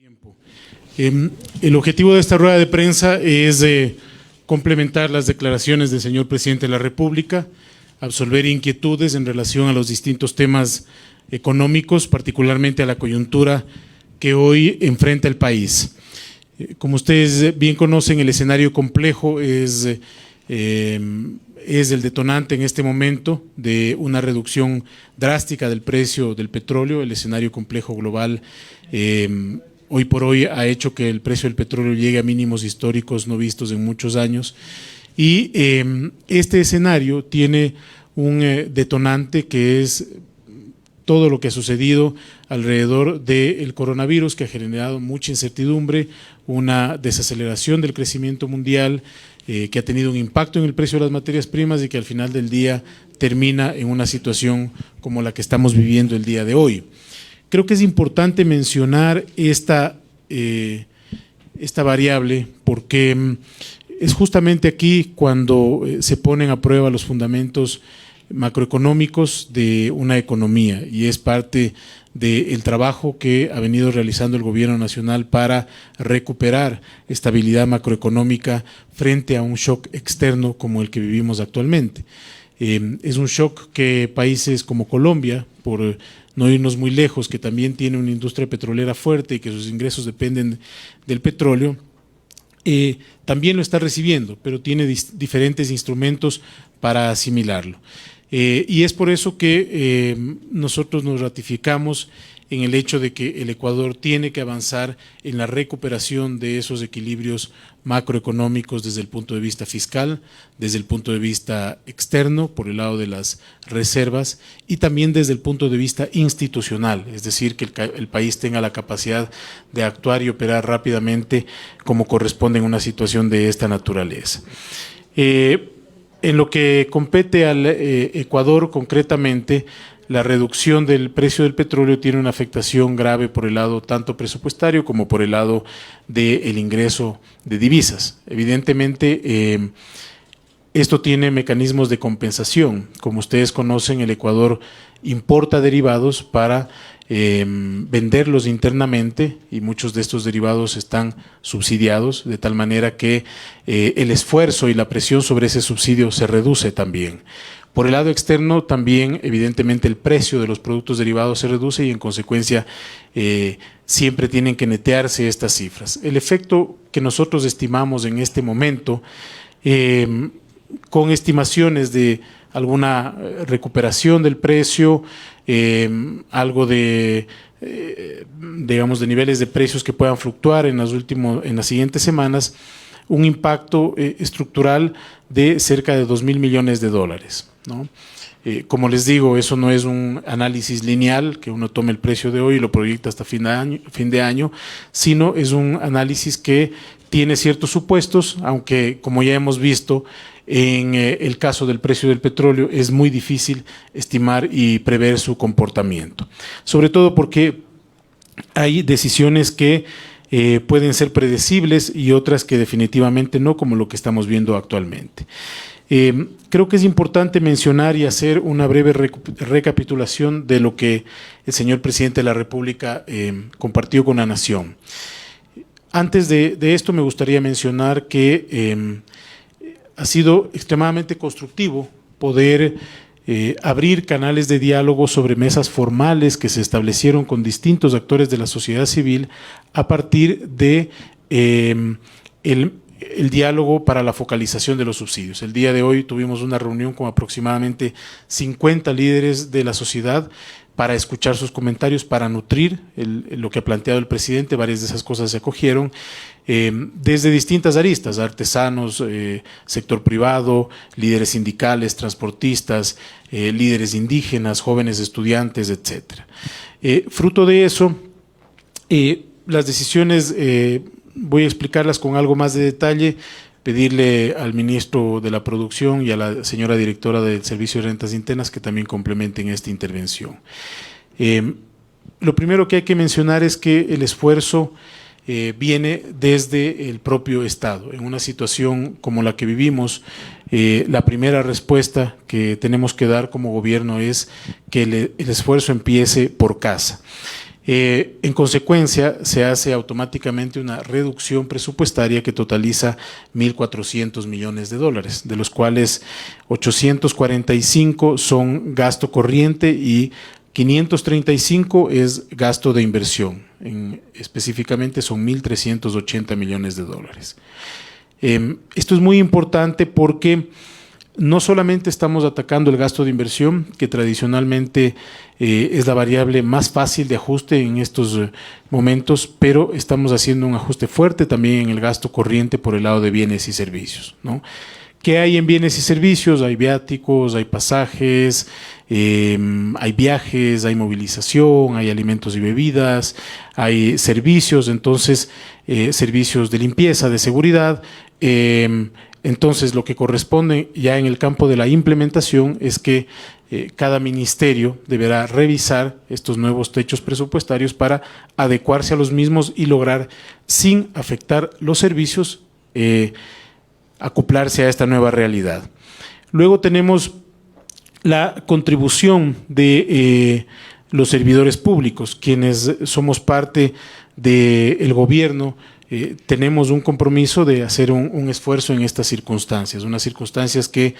tiempo. El objetivo de esta rueda de prensa es complementar las declaraciones del señor presidente de la República, absolver inquietudes en relación a los distintos temas económicos, particularmente a la coyuntura que hoy enfrenta el país. Como ustedes bien conocen, el escenario complejo es el detonante en este momento de una reducción drástica del precio del petróleo. El escenario complejo global hoy por hoy ha hecho que el precio del petróleo llegue a mínimos históricos no vistos en muchos años. Y este escenario tiene un detonante que es todo lo que ha sucedido alrededor del coronavirus, que ha generado mucha incertidumbre, una desaceleración del crecimiento mundial, que ha tenido un impacto en el precio de las materias primas y que al final del día termina en una situación como la que estamos viviendo el día de hoy. Creo que es importante mencionar esta variable porque es justamente aquí cuando se ponen a prueba los fundamentos macroeconómicos de una economía, y es parte del trabajo que ha venido realizando el gobierno nacional para recuperar estabilidad macroeconómica frente a un shock externo como el que vivimos actualmente. Es un shock que países como Colombia, por no irnos muy lejos, que también tiene una industria petrolera fuerte y que sus ingresos dependen del petróleo, también lo está recibiendo, pero tiene diferentes instrumentos para asimilarlo. Y es por eso que nosotros nos ratificamos en el hecho de que el Ecuador tiene que avanzar en la recuperación de esos equilibrios macroeconómicos desde el punto de vista fiscal, desde el punto de vista externo, por el lado de las reservas, y también desde el punto de vista institucional, es decir, que el país tenga la capacidad de actuar y operar rápidamente como corresponde en una situación de esta naturaleza. En lo que compete al Ecuador concretamente, la reducción del precio del petróleo tiene una afectación grave por el lado tanto presupuestario como por el lado del ingreso de divisas. Evidentemente, esto tiene mecanismos de compensación. Como ustedes conocen, el Ecuador importa derivados para venderlos internamente, y muchos de estos derivados están subsidiados, de tal manera que el esfuerzo y la presión sobre ese subsidio se reduce también. Por el lado externo también, evidentemente, el precio de los productos derivados se reduce y en consecuencia siempre tienen que netearse estas cifras. El efecto que nosotros estimamos en este momento, con estimaciones de alguna recuperación del precio, algo de, digamos, de niveles de precios que puedan fluctuar en las siguientes semanas, un impacto estructural de cerca de 2.000 millones de dólares, ¿no? Como les digo, eso no es un análisis lineal, que uno tome el precio de hoy y lo proyecta hasta fin de año, sino es un análisis que tiene ciertos supuestos, aunque como ya hemos visto, en el caso del precio del petróleo es muy difícil estimar y prever su comportamiento, sobre todo porque hay decisiones que pueden ser predecibles y otras que definitivamente no, como lo que estamos viendo actualmente. Creo que es importante mencionar y hacer una breve recapitulación de lo que el señor presidente de la República compartió con la Nación. Antes de esto me gustaría mencionar que ha sido extremadamente constructivo poder abrir canales de diálogo sobre mesas formales que se establecieron con distintos actores de la sociedad civil a partir de el diálogo para la focalización de los subsidios. El día de hoy tuvimos una reunión con aproximadamente 50 líderes de la sociedad para escuchar sus comentarios, para nutrir lo que ha planteado el presidente. Varias de esas cosas se acogieron desde distintas aristas: artesanos, sector privado, líderes sindicales, transportistas, líderes indígenas, jóvenes estudiantes, etcétera. Fruto de eso, las decisiones voy a explicarlas con algo más de detalle, pedirle al ministro de la Producción y a la señora directora del Servicio de Rentas Internas que también complementen esta intervención. Lo primero que hay que mencionar es que el esfuerzo viene desde el propio Estado. En una situación como la que vivimos, la primera respuesta que tenemos que dar como gobierno es que el esfuerzo empiece por casa. En consecuencia, se hace automáticamente una reducción presupuestaria que totaliza 1.400 millones de dólares, de los cuales 845 son gasto corriente y 535 es gasto de inversión. Específicamente son 1.380 millones de dólares. Esto es muy importante porque no solamente estamos atacando el gasto de inversión, que tradicionalmente es la variable más fácil de ajuste en estos momentos, pero estamos haciendo un ajuste fuerte también en el gasto corriente por el lado de bienes y servicios, ¿no? ¿Qué hay en bienes y servicios? Hay viáticos, hay pasajes, hay viajes, hay movilización, hay alimentos y bebidas, hay servicios, entonces servicios de limpieza, de seguridad. Entonces, lo que corresponde ya en el campo de la implementación es que cada ministerio deberá revisar estos nuevos techos presupuestarios para adecuarse a los mismos y lograr, sin afectar los servicios, acoplarse a esta nueva realidad. Luego tenemos la contribución de los servidores públicos, quienes somos parte del gobierno. Tenemos un compromiso de hacer un esfuerzo en estas circunstancias, unas circunstancias que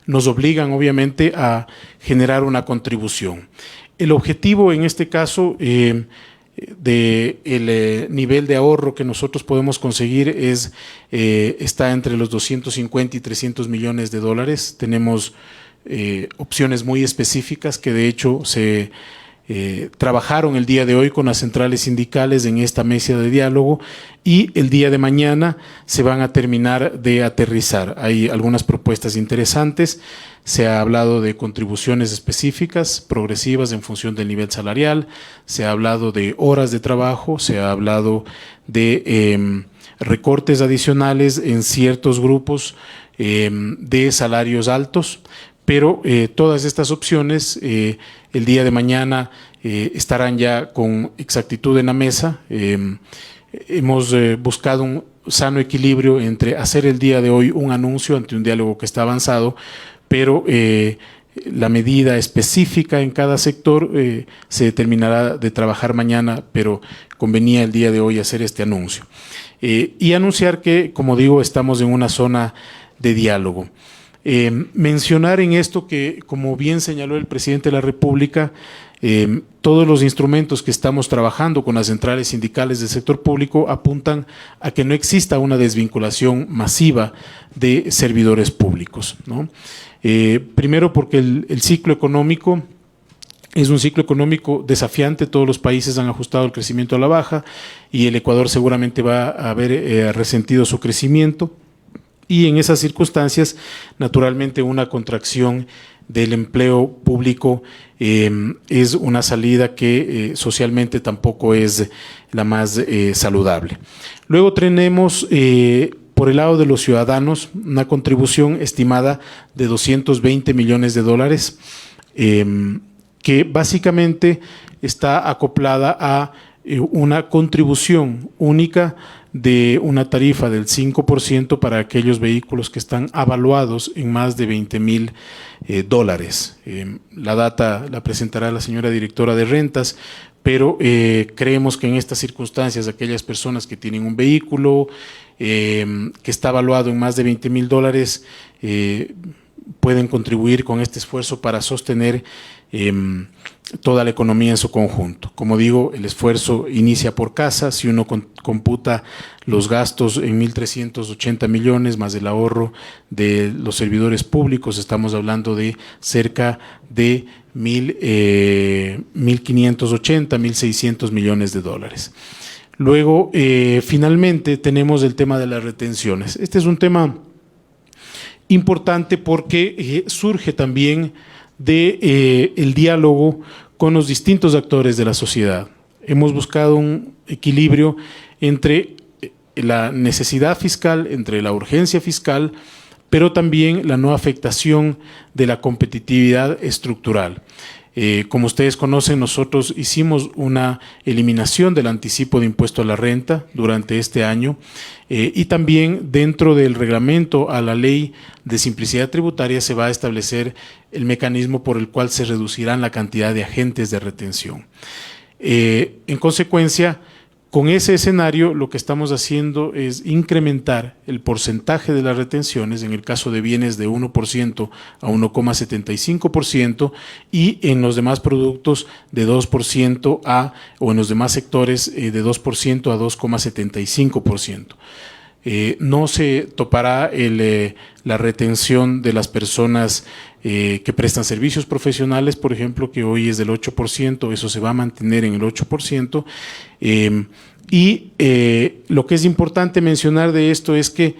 nos obligan obviamente a generar una contribución. El objetivo en este caso del nivel de ahorro que nosotros podemos conseguir está entre los 250 y 300 millones de dólares. Tenemos opciones muy específicas que de hecho se trabajaron el día de hoy con las centrales sindicales en esta mesa de diálogo y el día de mañana se van a terminar de aterrizar. Hay algunas propuestas interesantes. Se ha hablado de contribuciones específicas, progresivas en función del nivel salarial. Se ha hablado de horas de trabajo. Se ha hablado de recortes adicionales en ciertos grupos de salarios altos. Pero todas estas opciones el día de mañana estarán ya con exactitud en la mesa. Hemos buscado un sano equilibrio entre hacer el día de hoy un anuncio ante un diálogo que está avanzado, pero la medida específica en cada sector se determinará de trabajar mañana, pero convenía el día de hoy hacer este anuncio. Y anunciar que, como digo, estamos en una zona de diálogo. Mencionar en esto que, como bien señaló el presidente de la República, todos los instrumentos que estamos trabajando con las centrales sindicales del sector público apuntan a que no exista una desvinculación masiva de servidores públicos, ¿no? Primero porque el ciclo económico es un ciclo económico desafiante, todos los países han ajustado el crecimiento a la baja y el Ecuador seguramente va a haber resentido su crecimiento. Y en esas circunstancias, naturalmente, una contracción del empleo público es una salida que socialmente tampoco es la más saludable. Luego tenemos, por el lado de los ciudadanos, una contribución estimada de 220 millones de dólares, que básicamente está acoplada a una contribución única de una tarifa del 5% para aquellos vehículos que están avaluados en más de 20,000 dólares. La data la presentará la señora directora de rentas, pero creemos que en estas circunstancias aquellas personas que tienen un vehículo que está evaluado en más de 20,000 dólares pueden contribuir con este esfuerzo para sostener toda la economía en su conjunto. Como digo, el esfuerzo inicia por casa. Si uno computa los gastos en 1.380 millones más el ahorro de los servidores públicos, estamos hablando de cerca de 1.580, 1.600 millones de dólares. Luego, finalmente, tenemos el tema de las retenciones. Este es un tema importante porque surge también el diálogo con los distintos actores de la sociedad. Hemos buscado un equilibrio entre la necesidad fiscal, entre la urgencia fiscal, pero también la no afectación de la competitividad estructural. Como ustedes conocen, nosotros hicimos una eliminación del anticipo de impuesto a la renta durante este año y también dentro del reglamento a la ley de simplicidad tributaria se va a establecer el mecanismo por el cual se reducirán la cantidad de agentes de retención. En consecuencia, con ese escenario, lo que estamos haciendo es incrementar el porcentaje de las retenciones, en el caso de bienes de 1% a 1,75% y en los demás productos de 2% o en los demás sectores de 2% a 2,75%. No se topará la retención de las personas que prestan servicios profesionales, por ejemplo, que hoy es del 8%, eso se va a mantener en el 8%. Lo que es importante mencionar de esto es que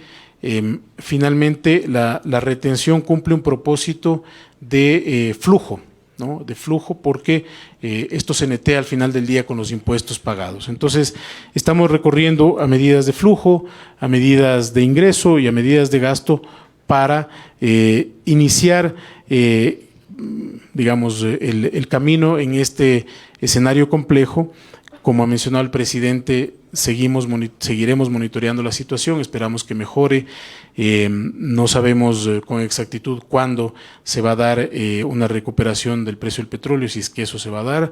finalmente la retención cumple un propósito de flujo, ¿no? De flujo, porque esto se netea al final del día con los impuestos pagados. Entonces, estamos recorriendo a medidas de flujo, a medidas de ingreso y a medidas de gasto para iniciar, digamos, el camino en este escenario complejo. Como ha mencionado el presidente, seguiremos monitoreando la situación, esperamos que mejore. No sabemos con exactitud cuándo se va a dar una recuperación del precio del petróleo, si es que eso se va a dar.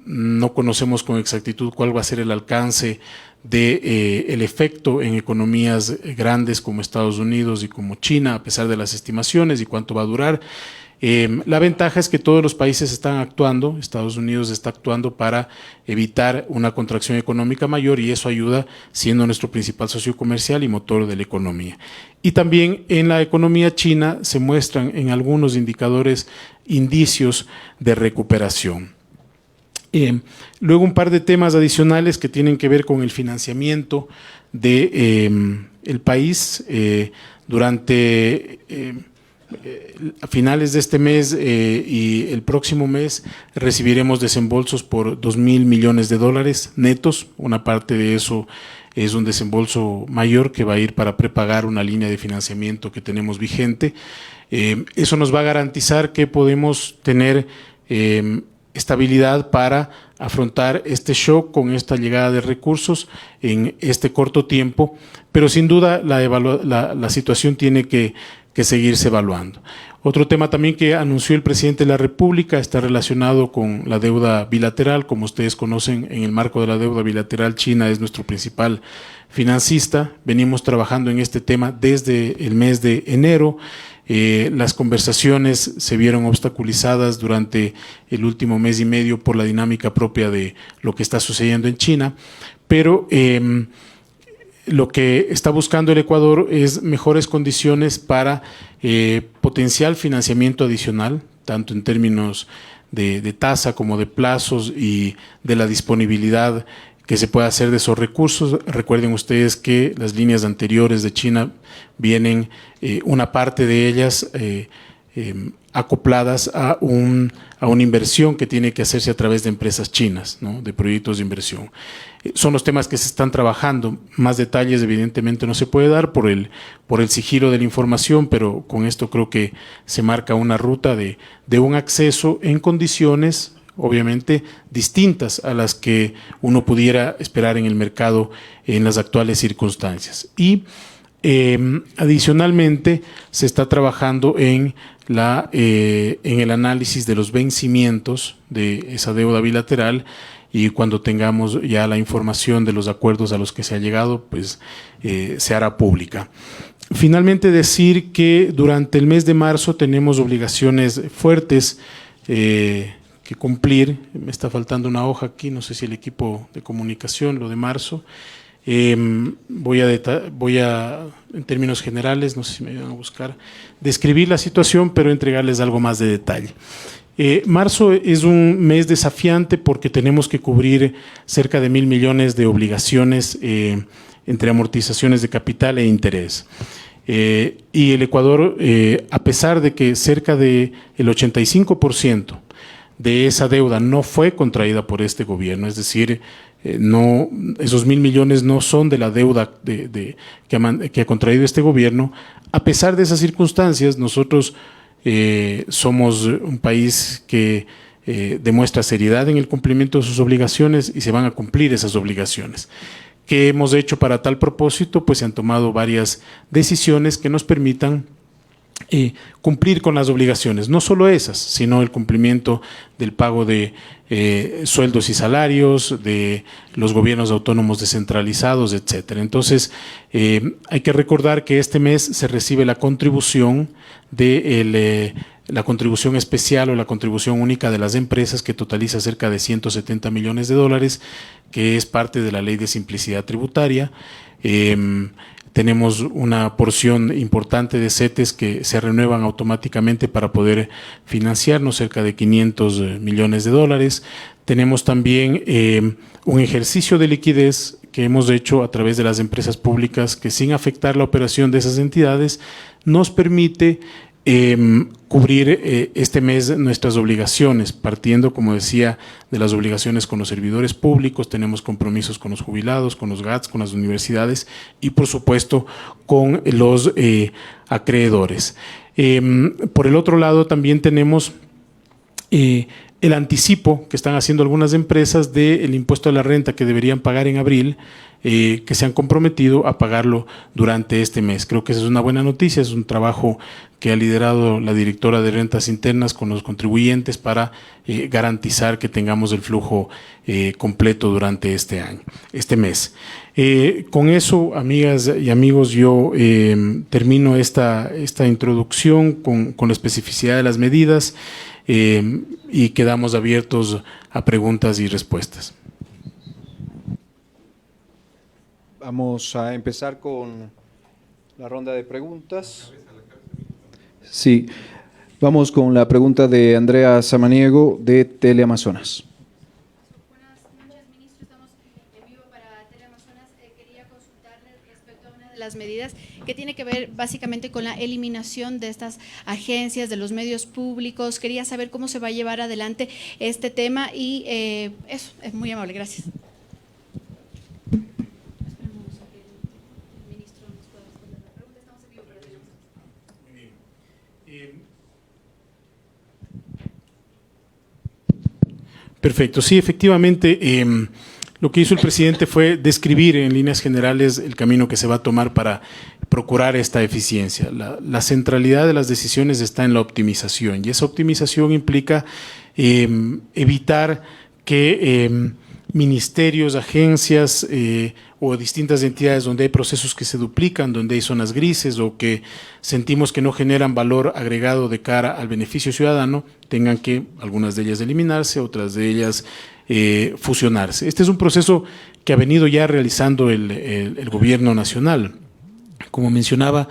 No conocemos con exactitud cuál va a ser el alcance el efecto en economías grandes como Estados Unidos y como China, a pesar de las estimaciones, y cuánto va a durar. La ventaja es que todos los países están actuando, Estados Unidos está actuando para evitar una contracción económica mayor, y eso ayuda, siendo nuestro principal socio comercial y motor de la economía. Y también en la economía china se muestran en algunos indicadores indicios de recuperación. Luego un par de temas adicionales que tienen que ver con el financiamiento del país. Durante a finales de este mes y el próximo mes recibiremos desembolsos por 2.000 millones de dólares netos. Una parte de eso es un desembolso mayor que va a ir para prepagar una línea de financiamiento que tenemos vigente. Eso nos va a garantizar que podemos tener estabilidad para afrontar este shock con esta llegada de recursos en este corto tiempo, pero sin duda la situación tiene que seguirse evaluando. Otro tema también que anunció el presidente de la República está relacionado con la deuda bilateral. Como ustedes conocen, en el marco de la deuda bilateral, China es nuestro principal financista. Venimos trabajando en este tema desde el mes de enero. Las conversaciones se vieron obstaculizadas durante el último mes y medio por la dinámica propia de lo que está sucediendo en China, pero lo que está buscando el Ecuador es mejores condiciones para potencial financiamiento adicional, tanto en términos de tasa como de plazos y de la disponibilidad que se pueda hacer de esos recursos. Recuerden ustedes que las líneas anteriores de China vienen, una parte de ellas acopladas a una inversión que tiene que hacerse a través de empresas chinas, ¿no? De proyectos de inversión. Son los temas que se están trabajando. Más detalles evidentemente no se puede dar por el sigilo de la información, pero con esto creo que se marca una ruta de un acceso en condiciones obviamente distintas a las que uno pudiera esperar en el mercado en las actuales circunstancias. Y adicionalmente se está trabajando en el análisis de los vencimientos de esa deuda bilateral, y cuando tengamos ya la información de los acuerdos a los que se ha llegado, pues se hará pública. Finalmente, decir que durante el mes de marzo tenemos obligaciones fuertes que cumplir. Me está faltando una hoja aquí, no sé si el equipo de comunicación, lo de marzo. Voy a, en términos generales, no sé si me van a buscar, describir la situación, pero entregarles algo más de detalle. Marzo es un mes desafiante porque tenemos que cubrir cerca de 1.000 millones de obligaciones entre amortizaciones de capital e interés. Y el Ecuador, a pesar de que cerca del 85% de esa deuda no fue contraída por este gobierno, es decir, esos 1.000 millones no son de la deuda que ha contraído este gobierno. A pesar de esas circunstancias, nosotros somos un país que demuestra seriedad en el cumplimiento de sus obligaciones, y se van a cumplir esas obligaciones. ¿Qué hemos hecho para tal propósito? Pues se han tomado varias decisiones que nos permitan cumplir con las obligaciones, no solo esas, sino el cumplimiento del pago de sueldos y salarios, de los gobiernos autónomos descentralizados, etcétera. Entonces, hay que recordar que este mes se recibe la contribución de la contribución especial o la contribución única de las empresas, que totaliza cerca de 170 millones de dólares, que es parte de la Ley de Simplicidad Tributaria. Tenemos una porción importante de CETES que se renuevan automáticamente para poder financiarnos, cerca de 500 millones de dólares. Tenemos también un ejercicio de liquidez que hemos hecho a través de las empresas públicas, que sin afectar la operación de esas entidades nos permite cubrir este mes nuestras obligaciones, partiendo, como decía, de las obligaciones con los servidores públicos. Tenemos compromisos con los jubilados, con los GATS, con las universidades y, por supuesto, con los acreedores. Por el otro lado, también tenemos el anticipo que están haciendo algunas empresas del impuesto a la renta que deberían pagar en abril, que se han comprometido a pagarlo durante este mes. Creo que esa es una buena noticia, es un trabajo que ha liderado la directora de rentas internas con los contribuyentes para garantizar que tengamos el flujo completo durante este mes. Con eso, amigas y amigos, yo termino esta introducción con la especificidad de las medidas y quedamos abiertos a preguntas y respuestas. Vamos a empezar con la ronda de preguntas. Sí, vamos con la pregunta de Andrea Samaniego de Teleamazonas. Buenas noches, ministro. Estamos en vivo para Teleamazonas. Quería consultarle respecto a una de las medidas que tiene que ver básicamente con la eliminación de estas agencias, de los medios públicos. Quería saber cómo se va a llevar adelante este tema y eso, es muy amable. Gracias. Perfecto, sí, efectivamente, lo que hizo el presidente fue describir en líneas generales el camino que se va a tomar para procurar esta eficiencia. La centralidad de las decisiones está en la optimización, y esa optimización implica evitar que ministerios, agencias o distintas entidades donde hay procesos que se duplican, donde hay zonas grises o que sentimos que no generan valor agregado de cara al beneficio ciudadano, tengan que algunas de ellas eliminarse, otras de ellas fusionarse. Este es un proceso que ha venido ya realizando el gobierno nacional. Como mencionaba,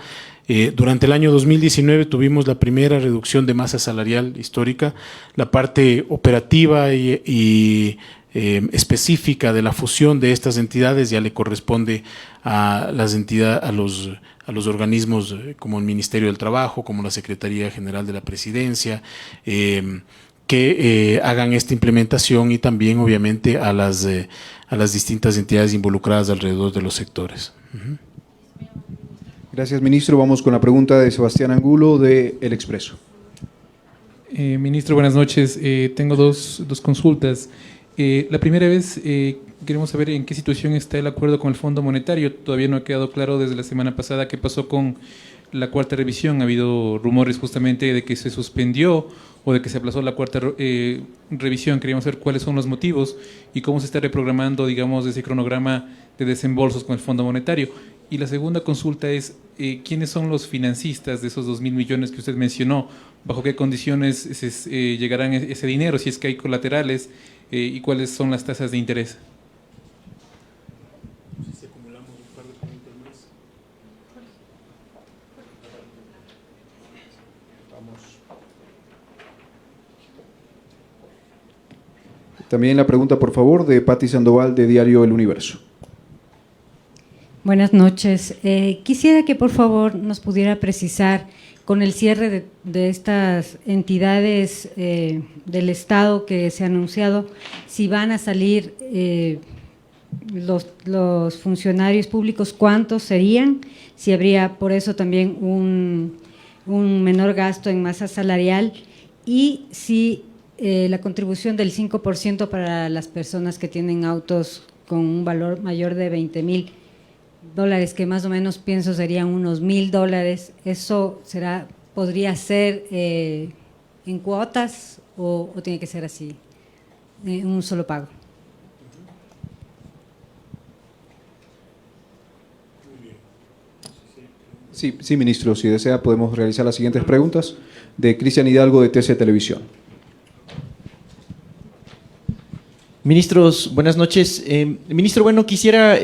durante el año 2019 tuvimos la primera reducción de masa salarial histórica. La parte operativa y específica de la fusión de estas entidades ya le corresponde a las entidades, a los organismos como el Ministerio del Trabajo, como la Secretaría General de la Presidencia, que hagan esta implementación, y también obviamente a las distintas entidades involucradas alrededor de los sectores. Gracias, ministro. Vamos con la pregunta de Sebastián Angulo de El Expreso. Ministro, buenas noches. Tengo dos consultas. La primera vez queremos saber en qué situación está el acuerdo con el Fondo Monetario. Todavía no ha quedado claro desde la semana pasada qué pasó con la cuarta revisión. Ha habido rumores justamente de que se suspendió o de que se aplazó la cuarta revisión. Queríamos saber cuáles son los motivos y cómo se está reprogramando, digamos, ese cronograma de desembolsos con el Fondo Monetario. Y la segunda consulta es, ¿quiénes son los financistas de esos 2.000 millones que usted mencionó? ¿Bajo qué condiciones llegarán ese dinero? Si es que hay colaterales, ¿y cuáles son las tasas de interés? Si acumulamos un par de preguntas más. También la pregunta, por favor, de Patti Sandoval de Diario El Universo. Buenas noches. Quisiera que por favor nos pudiera precisar, con el cierre de estas entidades del Estado que se ha anunciado, si van a salir los funcionarios públicos, ¿cuántos serían? Si habría por eso también un menor gasto en masa salarial, y si la contribución del 5% para las personas que tienen autos con un valor mayor de $20,000, que más o menos pienso serían unos $1,000, ¿eso será podría ser en cuotas o tiene que ser así, en un solo pago. Sí, sí, ministro, si desea podemos realizar las siguientes preguntas. De Cristian Hidalgo, de TC Televisión. Ministros, buenas noches. Ministro, bueno, quisiera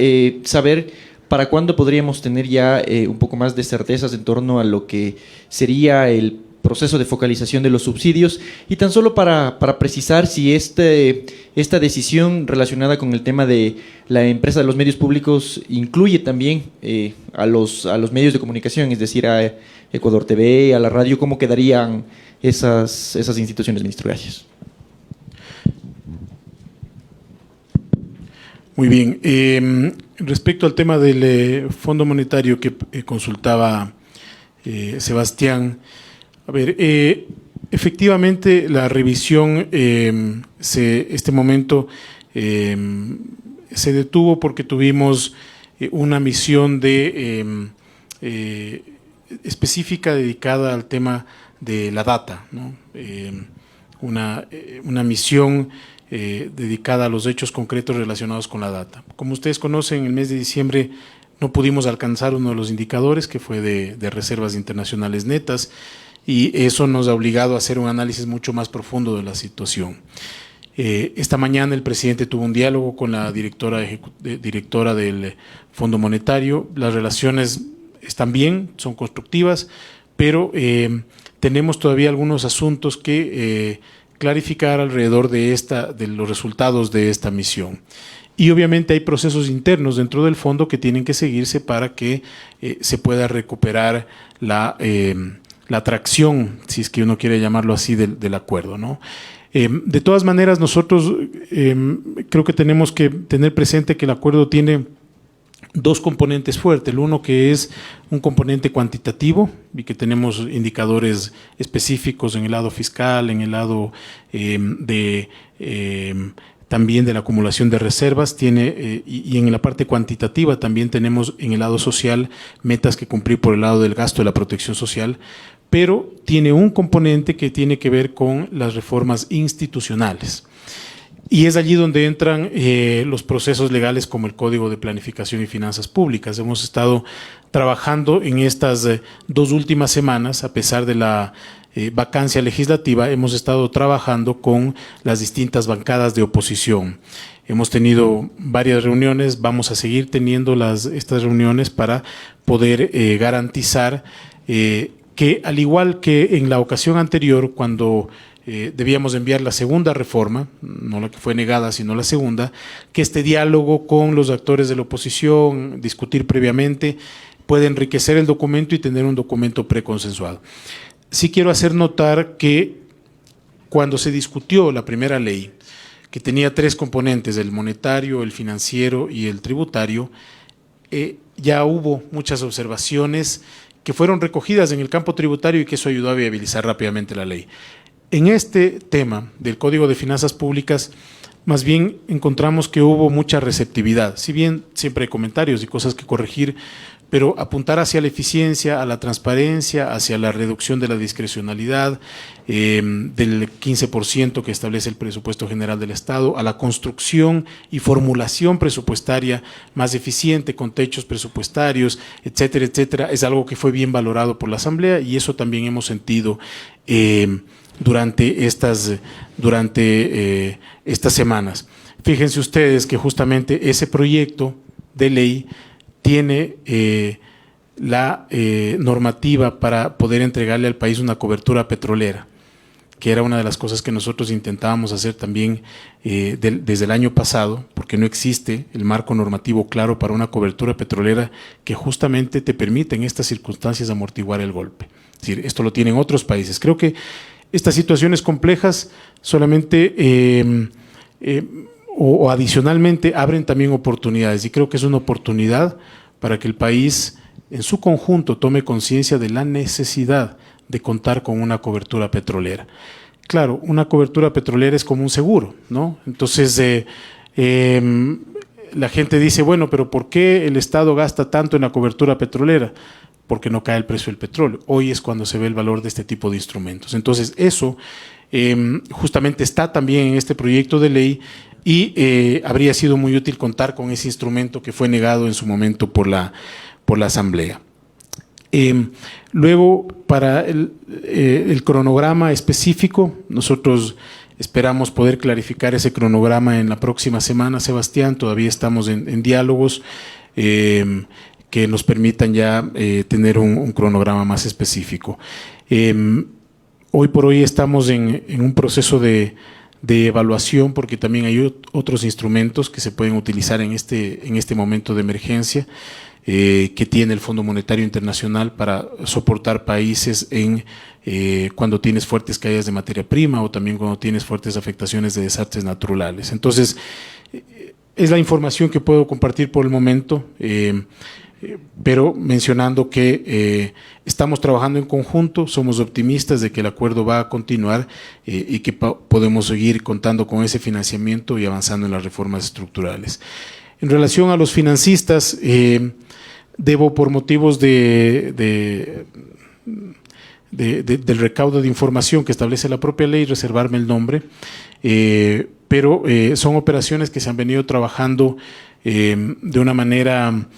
saber para cuándo podríamos tener ya un poco más de certezas en torno a lo que sería el proceso de focalización de los subsidios, y tan solo para precisar si esta decisión relacionada con el tema de la empresa de los medios públicos incluye también a los medios de comunicación, es decir, a Ecuador TV, a la radio. ¿Cómo quedarían esas instituciones, ministro? Gracias. Muy bien. Respecto al tema del Fondo Monetario que consultaba Sebastián, a ver, efectivamente la revisión este momento se detuvo porque tuvimos una misión específica dedicada al tema de la data, ¿no? Una misión dedicada a los hechos concretos relacionados con la data. Como ustedes conocen, en el mes de diciembre no pudimos alcanzar uno de los indicadores, que fue de reservas internacionales netas, y eso nos ha obligado a hacer un análisis mucho más profundo de la situación. Esta mañana el presidente tuvo un diálogo con la directora del Fondo Monetario. Las relaciones están bien, son constructivas, pero tenemos todavía algunos asuntos que clarificar alrededor de los resultados de esta misión. Y obviamente hay procesos internos dentro del fondo que tienen que seguirse para que se pueda recuperar la atracción, si es que uno quiere llamarlo así, del acuerdo, ¿no? De todas maneras, nosotros creo que tenemos que tener presente que el acuerdo tiene dos componentes fuertes. El uno, que es un componente cuantitativo, y que tenemos indicadores específicos en el lado fiscal, en el lado también de la acumulación de reservas, y en la parte cuantitativa también tenemos en el lado social metas que cumplir por el lado del gasto de la protección social, pero tiene un componente que tiene que ver con las reformas institucionales. Y es allí donde entran los procesos legales como el Código de Planificación y Finanzas Públicas. Hemos estado trabajando en estas 2 últimas semanas, a pesar de la vacancia legislativa, hemos estado trabajando con las distintas bancadas de oposición. Hemos tenido varias reuniones, vamos a seguir teniendo estas reuniones para poder garantizar que, al igual que en la ocasión anterior, cuando debíamos enviar la segunda reforma, no la que fue negada, sino la segunda, que este diálogo con los actores de la oposición, discutir previamente, puede enriquecer el documento y tener un documento preconsensuado. Sí quiero hacer notar que cuando se discutió la primera ley, que tenía 3 componentes, el monetario, el financiero y el tributario, ya hubo muchas observaciones que fueron recogidas en el campo tributario y que eso ayudó a viabilizar rápidamente la ley. En este tema del Código de Finanzas Públicas, más bien encontramos que hubo mucha receptividad. Si bien siempre hay comentarios y cosas que corregir, pero apuntar hacia la eficiencia, a la transparencia, hacia la reducción de la discrecionalidad, del 15% que establece el presupuesto general del Estado, a la construcción y formulación presupuestaria más eficiente, con techos presupuestarios, etcétera, etcétera, es algo que fue bien valorado por la Asamblea, y eso también hemos sentido durante estas semanas. Fíjense ustedes que justamente ese proyecto de ley tiene la normativa para poder entregarle al país una cobertura petrolera, que era una de las cosas que nosotros intentábamos hacer también desde el año pasado, porque no existe el marco normativo claro para una cobertura petrolera que justamente te permite en estas circunstancias amortiguar el golpe. Es decir, esto lo tienen otros países. Creo que estas situaciones complejas solamente o adicionalmente abren también oportunidades, y creo que es una oportunidad para que el país en su conjunto tome conciencia de la necesidad de contar con una cobertura petrolera. Claro, una cobertura petrolera es como un seguro, ¿no? Entonces, la gente dice, bueno, pero ¿por qué el Estado gasta tanto en la cobertura petrolera? porque no cae el precio del petróleo. Hoy es cuando se ve el valor de este tipo de instrumentos. Entonces, eso justamente está también en este proyecto de ley y habría sido muy útil contar con ese instrumento que fue negado en su momento por la Asamblea. Luego, para el cronograma específico, nosotros esperamos poder clarificar ese cronograma en la próxima semana, Sebastián. Todavía estamos en diálogos que nos permitan ya tener un cronograma más específico. Hoy por hoy estamos en un proceso de evaluación, porque también hay otros instrumentos que se pueden utilizar en este momento de emergencia que tiene el Fondo Monetario Internacional para soportar países cuando tienes fuertes caídas de materia prima o también cuando tienes fuertes afectaciones de desastres naturales. Entonces, es la información que puedo compartir por el momento, pero mencionando que estamos trabajando en conjunto, somos optimistas de que el acuerdo va a continuar y que podemos seguir contando con ese financiamiento y avanzando en las reformas estructurales. En relación a los financistas, debo, por motivos del recaudo de información que establece la propia ley, reservarme el nombre, pero son operaciones que se han venido trabajando de una manera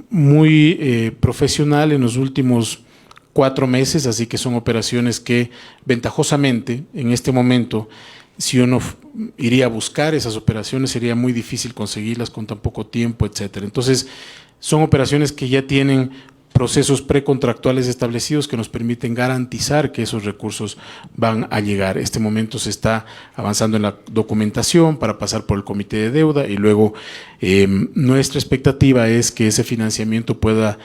muy profesional en los últimos 4 meses, así que son operaciones que ventajosamente en este momento, si uno iría a buscar esas operaciones, sería muy difícil conseguirlas con tan poco tiempo, etcétera. Entonces, son operaciones que ya tienen procesos precontractuales establecidos que nos permiten garantizar que esos recursos van a llegar. Este momento se está avanzando en la documentación para pasar por el comité de deuda y luego nuestra expectativa es que ese financiamiento pueda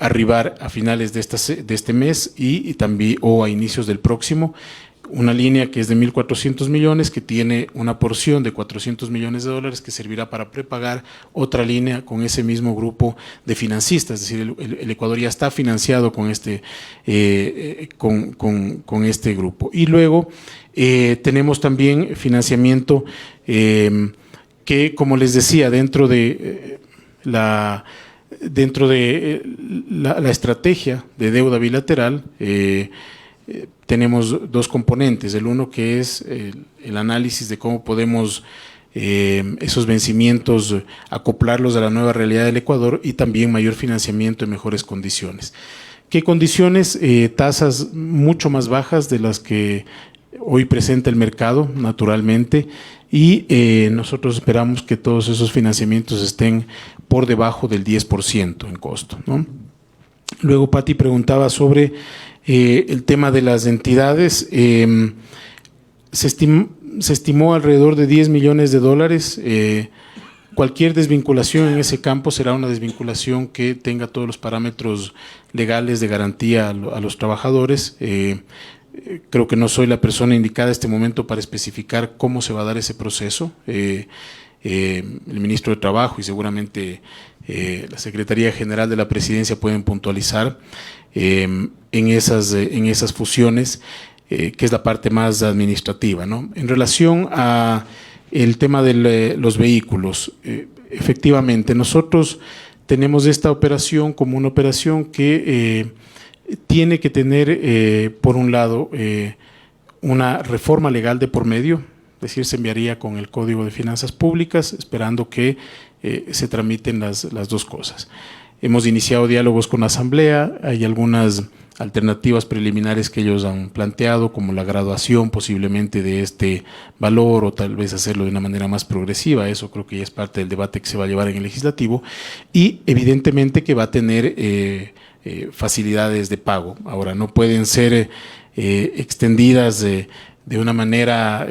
arribar a finales de este mes y también o a inicios del próximo. Una línea que es de 1.400 millones, que tiene una porción de $400 millones que servirá para prepagar otra línea con ese mismo grupo de financistas. Es decir, el Ecuador ya está financiado con este grupo. Y luego tenemos también financiamiento que, como les decía, dentro de la estrategia de deuda bilateral, tenemos 2 componentes. El uno que es el análisis de cómo podemos esos vencimientos acoplarlos a la nueva realidad del Ecuador y también mayor financiamiento en mejores condiciones. ¿Qué condiciones? Tasas mucho más bajas de las que hoy presenta el mercado, naturalmente, y nosotros esperamos que todos esos financiamientos estén por debajo del 10% en costo, ¿no? Luego Pati preguntaba sobre el tema de las entidades. Se estimó alrededor de $10 millones. Cualquier desvinculación en ese campo será una desvinculación que tenga todos los parámetros legales de garantía a los trabajadores. Creo que no soy la persona indicada en este momento para especificar cómo se va a dar ese proceso. El ministro de Trabajo y seguramente la Secretaría General de la Presidencia pueden puntualizar en esas fusiones, que es la parte más administrativa, ¿no? En relación a el tema de los vehículos, efectivamente nosotros tenemos esta operación como una operación que tiene que tener, por un lado, una reforma legal de por medio, es decir, se enviaría con el Código de Finanzas Públicas, esperando que se tramiten las 2 cosas. Hemos iniciado diálogos con la Asamblea, hay algunas alternativas preliminares que ellos han planteado, como la graduación posiblemente de este valor o tal vez hacerlo de una manera más progresiva. Eso creo que ya es parte del debate que se va a llevar en el legislativo y evidentemente que va a tener facilidades de pago. Ahora, no pueden ser extendidas de una manera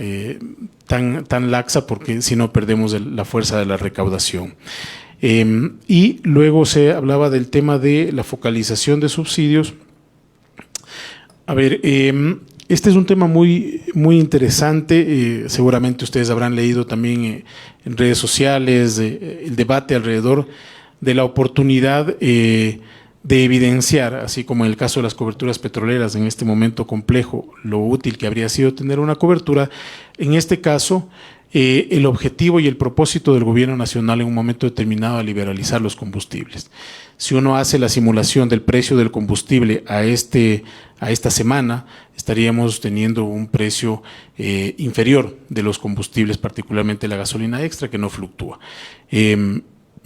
tan laxa, porque si no perdemos la fuerza de la recaudación. Y luego se hablaba del tema de la focalización de subsidios. A ver, este es un tema muy interesante. Seguramente ustedes habrán leído también en redes sociales el debate alrededor de la oportunidad de evidenciar, así como en el caso de las coberturas petroleras en este momento complejo, lo útil que habría sido tener una cobertura. En este caso, el objetivo y el propósito del gobierno nacional en un momento determinado a liberalizar los combustibles. Si uno hace la simulación del precio del combustible a esta semana, estaríamos teniendo un precio inferior de los combustibles, particularmente la gasolina extra, que no fluctúa.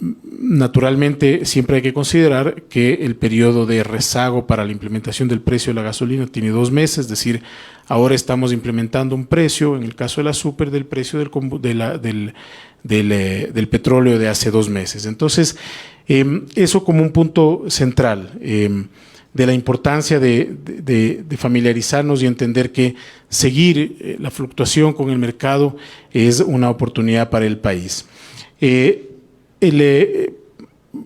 Naturalmente, siempre hay que considerar que el periodo de rezago para la implementación del precio de la gasolina tiene 2 meses, es decir, ahora estamos implementando un precio, en el caso de la super, del precio del petróleo de hace 2 meses. Entonces, eso como un punto central de la importancia de familiarizarnos y entender que seguir la fluctuación con el mercado es una oportunidad para el país.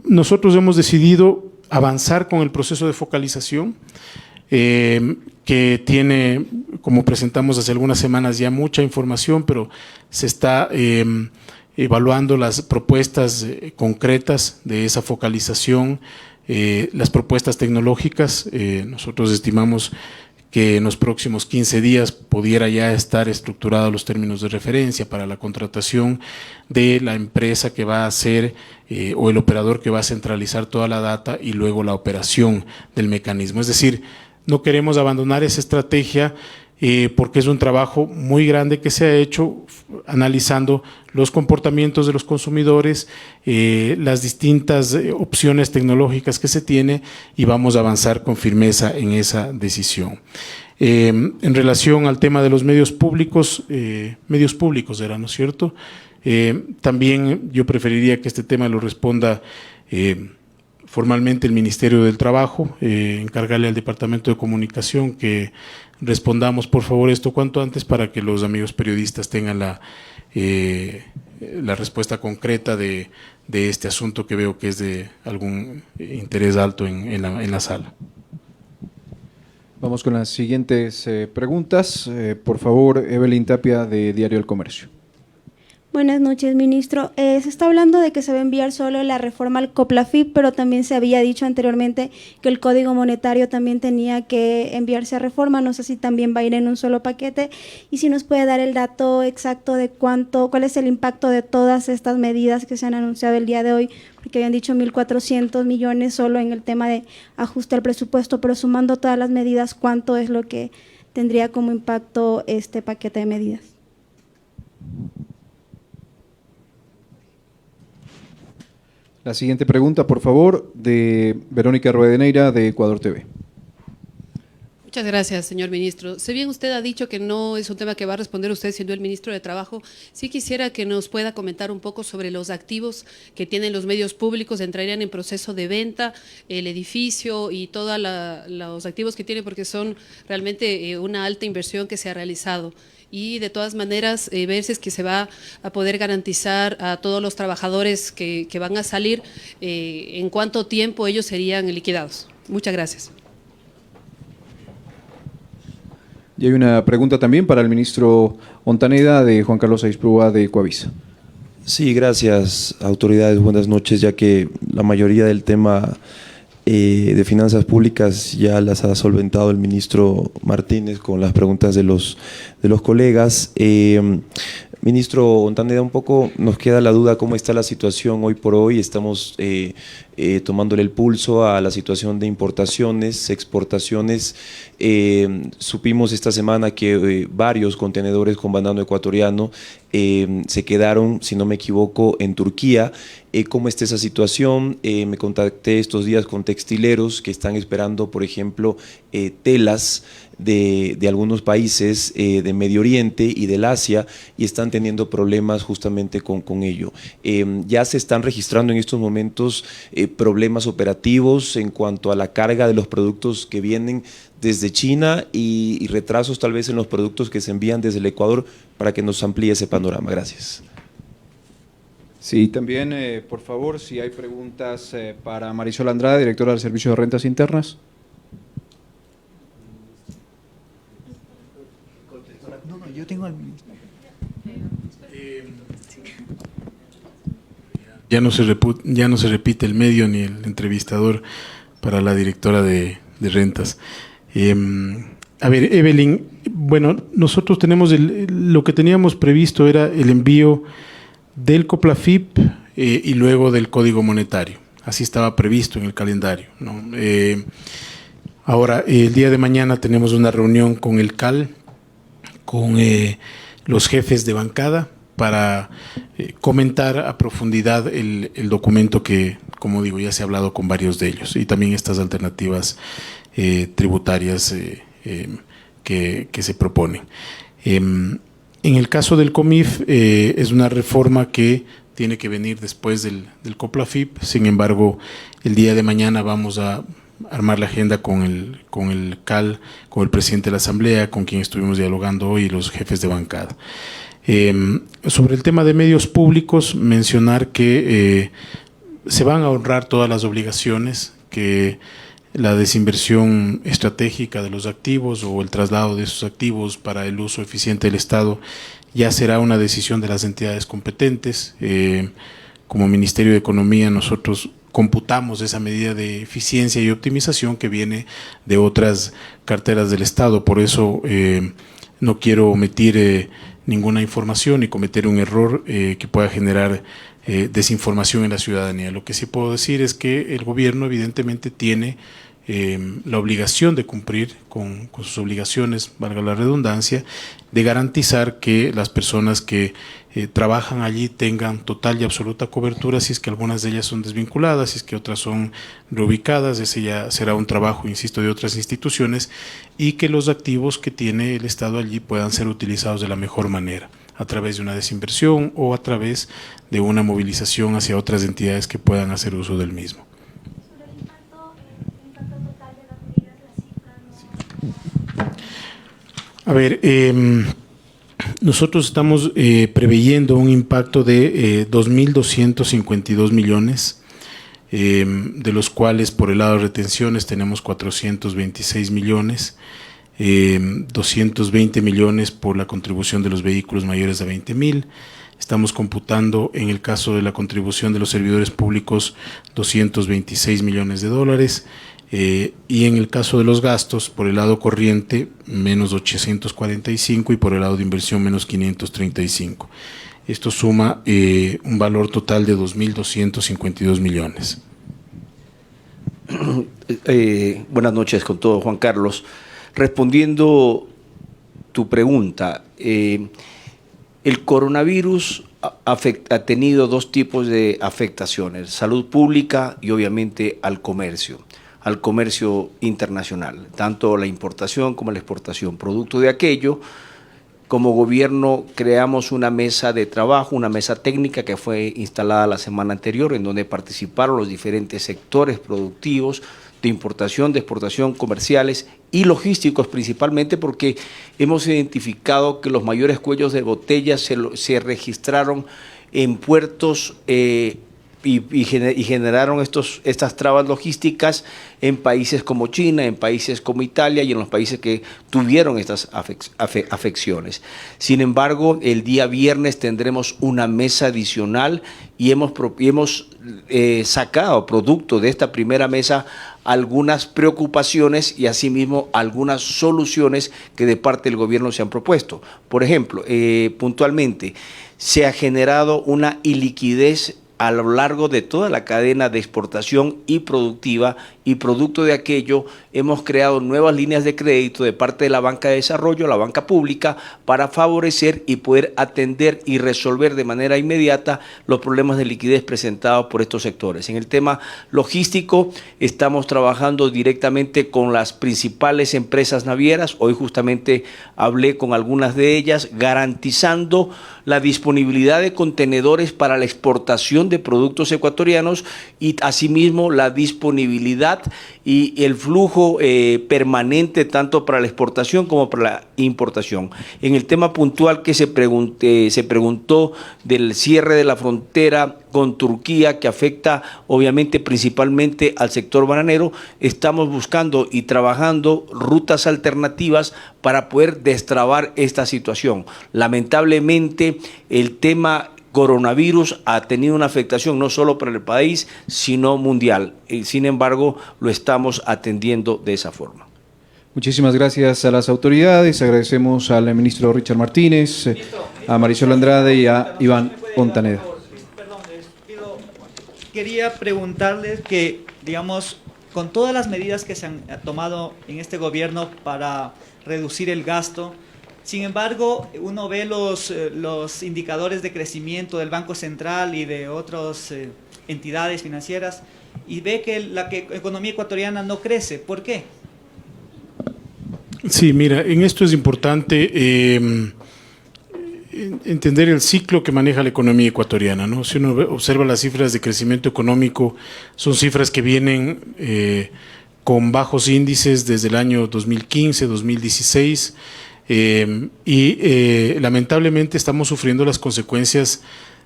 Nosotros hemos decidido avanzar con el proceso de focalización, que tiene, como presentamos hace algunas semanas, ya mucha información, pero se está evaluando las propuestas concretas de esa focalización, las propuestas tecnológicas. Nosotros estimamos que en los próximos 15 días pudiera ya estar estructurados los términos de referencia para la contratación de la empresa que va a hacer o el operador que va a centralizar toda la data y luego la operación del mecanismo. Es decir, no queremos abandonar esa estrategia porque es un trabajo muy grande que se ha hecho analizando los comportamientos de los consumidores, las distintas opciones tecnológicas que se tiene, y vamos a avanzar con firmeza en esa decisión. En relación al tema de los medios públicos era, ¿no es cierto? También yo preferiría que este tema lo responda formalmente el Ministerio del Trabajo, encargarle al Departamento de Comunicación que respondamos por favor esto cuanto antes para que los amigos periodistas tengan la respuesta concreta de este asunto, que veo que es de algún interés alto en la sala. Vamos con las siguientes preguntas. Por favor, Evelyn Tapia, de Diario El Comercio. Buenas noches, ministro. Se está hablando de que se va a enviar solo la reforma al COPLAFIP, pero también se había dicho anteriormente que el Código Monetario también tenía que enviarse a reforma. No sé si también va a ir en un solo paquete, y si nos puede dar el dato exacto de cuál es el impacto de todas estas medidas que se han anunciado el día de hoy, porque habían dicho 1.400 millones solo en el tema de ajuste al presupuesto, pero sumando todas las medidas, ¿cuánto es lo que tendría como impacto este paquete de medidas? La siguiente pregunta, por favor, de Verónica Ruedeneira, de Ecuador TV. Muchas gracias, señor ministro. Si bien usted ha dicho que no es un tema que va a responder usted siendo el ministro de Trabajo, sí quisiera que nos pueda comentar un poco sobre los activos que tienen los medios públicos, entrarían en proceso de venta, el edificio y todos los activos que tienen, porque son realmente una alta inversión que se ha realizado. Y de todas maneras ver si es que se va a poder garantizar a todos los trabajadores que van a salir, en cuánto tiempo ellos serían liquidados. Muchas gracias. Y hay una pregunta también para el ministro Ontaneda, de Juan Carlos Aispurúa, de Coavisa. Sí, gracias, autoridades. Buenas noches, ya que la mayoría del tema de finanzas públicas ya las ha solventado el ministro Martínez con las preguntas de los colegas. Ministro Ontaneda, un poco nos queda la duda cómo está la situación hoy por hoy. Estamos tomándole el pulso a la situación de importaciones, exportaciones. Supimos esta semana que varios contenedores con banano ecuatoriano se quedaron, si no me equivoco, en Turquía. ¿Cómo está esa situación? Me contacté estos días con textileros que están esperando, por ejemplo, telas de algunos países de Medio Oriente y del Asia, y están teniendo problemas justamente con ello. Ya se están registrando en estos momentos problemas operativos en cuanto a la carga de los productos que vienen desde China y retrasos tal vez en los productos que se envían desde el Ecuador, para que nos amplíe ese panorama. Gracias. Sí, también, por favor, si hay preguntas para Marisol Andrade, directora del Servicio de Rentas Internas. No, yo tengo al ministro. Ya no se repite el medio ni el entrevistador para la directora de rentas. A ver, Evelyn, bueno, nosotros tenemos lo que teníamos previsto era el envío del COPLAFIP y luego del Código Monetario. así estaba previsto en el calendario, ¿no? Ahora, el día de mañana tenemos una reunión con el CAL, con los jefes de bancada, para comentar a profundidad el documento que, como digo, ya se ha hablado con varios de ellos, y también estas alternativas tributarias que se proponen. En el caso del COMIF, es una reforma que tiene que venir después del COPLAFIP. Sin embargo, el día de mañana vamos a armar la agenda con el CAL, con el presidente de la Asamblea, con quien estuvimos dialogando hoy, y los jefes de bancada. Sobre el tema de medios públicos, mencionar que se van a honrar todas las obligaciones, que la desinversión estratégica de los activos o el traslado de esos activos para el uso eficiente del Estado ya será una decisión de las entidades competentes. Como Ministerio de Economía nosotros computamos esa medida de eficiencia y optimización que viene de otras carteras del Estado. Por eso no quiero omitir ninguna información y cometer un error que pueda generar desinformación en la ciudadanía. Lo que sí puedo decir es que el gobierno evidentemente tiene la obligación de cumplir con sus obligaciones, valga la redundancia, de garantizar que las personas que trabajan allí tengan total y absoluta cobertura, si es que algunas de ellas son desvinculadas, si es que otras son reubicadas. Ese ya será un trabajo, insisto, de otras instituciones, y que los activos que tiene el Estado allí puedan ser utilizados de la mejor manera, a través de una desinversión o a través de una movilización hacia otras entidades que puedan hacer uso del mismo. A ver, nosotros estamos preveyendo un impacto de 2.252 millones, de los cuales por el lado de retenciones tenemos 426 millones, 220 millones por la contribución de los vehículos mayores a 20.000. Estamos computando, en el caso de la contribución de los servidores públicos, 226 millones de dólares. Y en el caso de los gastos, por el lado corriente, menos 845, y por el lado de inversión, menos 535. Esto suma un valor total de 2.252 millones. Buenas noches con todo, Juan Carlos. Respondiendo tu pregunta, el coronavirus ha tenido dos tipos de afectaciones: salud pública y obviamente al comercio internacional, tanto la importación como la exportación. Producto de aquello, como gobierno creamos una mesa de trabajo, una mesa técnica que fue instalada la semana anterior, en donde participaron los diferentes sectores productivos de importación, de exportación, comerciales y logísticos principalmente, porque hemos identificado que los mayores cuellos de botella se registraron en puertos y generaron estas trabas logísticas en países como China, en países como Italia y en los países que tuvieron estas afecciones. Sin embargo, el día viernes tendremos una mesa adicional y hemos sacado, producto de esta primera mesa, algunas preocupaciones y asimismo algunas soluciones que de parte del gobierno se han propuesto. Por ejemplo, puntualmente, se ha generado una iliquidez a lo largo de toda la cadena de exportación y productiva, y producto de aquello hemos creado nuevas líneas de crédito de parte de la banca de desarrollo, la banca pública, para favorecer y poder atender y resolver de manera inmediata los problemas de liquidez presentados por estos sectores. En el tema logístico estamos trabajando directamente con las principales empresas navieras. Hoy justamente hablé con algunas de ellas, garantizando la disponibilidad de contenedores para la exportación de productos ecuatorianos y asimismo la disponibilidad y el flujo permanente tanto para la exportación como para la importación. En el tema puntual que se preguntó del cierre de la frontera con Turquía, que afecta obviamente principalmente al sector bananero, estamos buscando y trabajando rutas alternativas para poder destrabar esta situación. Lamentablemente, el tema coronavirus ha tenido una afectación no solo para el país, sino mundial. Sin embargo, lo estamos atendiendo de esa forma. Muchísimas gracias a las autoridades. Agradecemos al ministro Richard Martínez, a Marisol Andrade y a Iván Montaner. quería preguntarles que, digamos, con todas las medidas que se han tomado en este gobierno para reducir el gasto, sin embargo, uno ve los indicadores de crecimiento del Banco Central y de otras entidades financieras y ve que la economía ecuatoriana no crece. ¿Por qué? Sí, mira, en esto es importante entender el ciclo que maneja la economía ecuatoriana, ¿no? Si uno observa las cifras de crecimiento económico, son cifras que vienen con bajos índices desde el año 2015, 2016, lamentablemente estamos sufriendo las consecuencias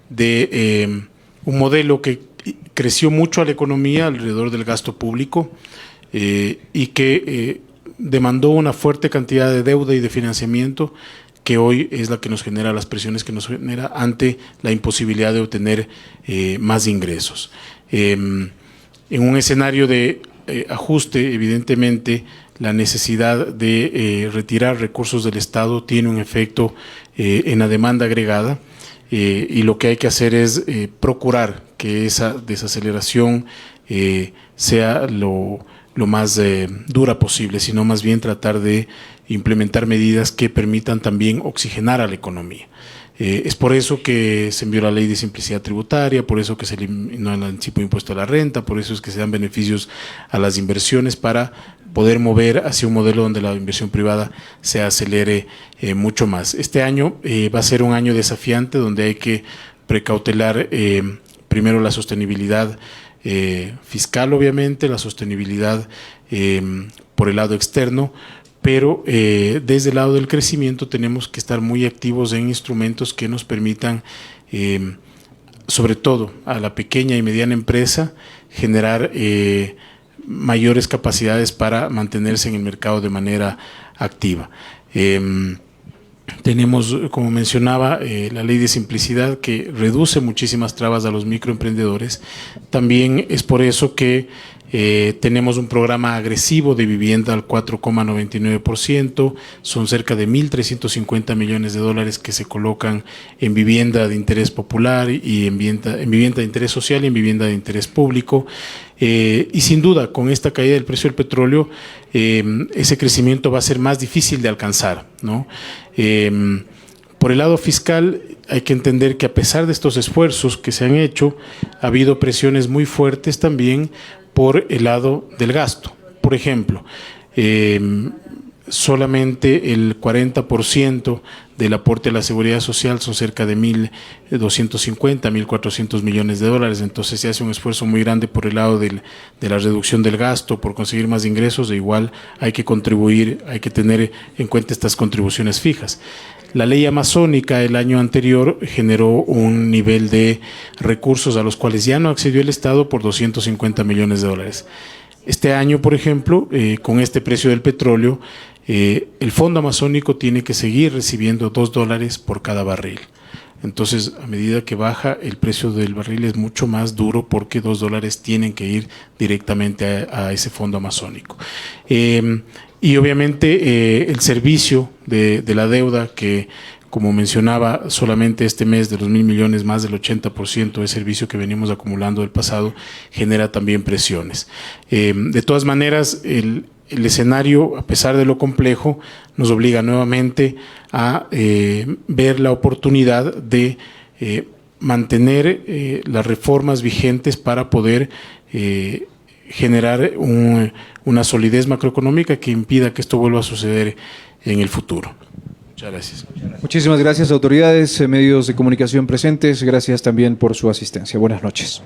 de un modelo que creció mucho a la economía alrededor del gasto público y que demandó una fuerte cantidad de deuda y de financiamiento que hoy es la que nos genera las presiones que nos genera ante la imposibilidad de obtener más ingresos. En un escenario de ajuste, evidentemente, la necesidad de retirar recursos del Estado tiene un efecto en la demanda agregada y lo que hay que hacer es procurar que esa desaceleración sea lo más dura posible, sino más bien tratar de implementar medidas que permitan también oxigenar a la economía. Es por eso que se envió la ley de simplicidad tributaria, por eso que se eliminó el anticipo de impuesto a la renta, por eso es que se dan beneficios a las inversiones para poder mover hacia un modelo donde la inversión privada se acelere mucho más. Este año va a ser un año desafiante donde hay que precautelar primero la sostenibilidad fiscal, obviamente, la sostenibilidad por el lado externo, pero desde el lado del crecimiento tenemos que estar muy activos en instrumentos que nos permitan, sobre todo a la pequeña y mediana empresa, generar mayores capacidades para mantenerse en el mercado de manera activa. Tenemos, como mencionaba, la ley de simplicidad que reduce muchísimas trabas a los microemprendedores. También es por eso que tenemos un programa agresivo de vivienda al 4,99%, son cerca de 1.350 millones de dólares que se colocan en vivienda de interés popular y en vivienda de interés social y en vivienda de interés público. Y sin duda, con esta caída del precio del petróleo, ese crecimiento va a ser más difícil de alcanzar, ¿no? Por el lado fiscal, hay que entender que a pesar de estos esfuerzos que se han hecho, ha habido presiones muy fuertes también por el lado del gasto. Por ejemplo, solamente el 40% del aporte a la seguridad social son cerca de 1.250, 1.400 millones de dólares. Entonces se hace un esfuerzo muy grande por el lado de la reducción del gasto, por conseguir más ingresos, e igual hay que contribuir, hay que tener en cuenta estas contribuciones fijas. La ley amazónica el año anterior generó un nivel de recursos a los cuales ya no accedió el Estado por 250 millones de dólares. Este año, por ejemplo, con este precio del petróleo, el Fondo Amazónico tiene que seguir recibiendo $2 por cada barril. Entonces, a medida que baja el precio del barril es mucho más duro porque $2 tienen que ir directamente a ese Fondo Amazónico. Y obviamente el servicio de la deuda que, como mencionaba, solamente este mes de los 1.000 millones, más del 80% de servicio que venimos acumulando del pasado, genera también presiones. De todas maneras, el escenario, a pesar de lo complejo, nos obliga nuevamente a ver la oportunidad de mantener las reformas vigentes para poder generar una solidez macroeconómica que impida que esto vuelva a suceder en el futuro. Muchas gracias. Muchísimas gracias, autoridades, medios de comunicación presentes. Gracias también por su asistencia. Buenas noches.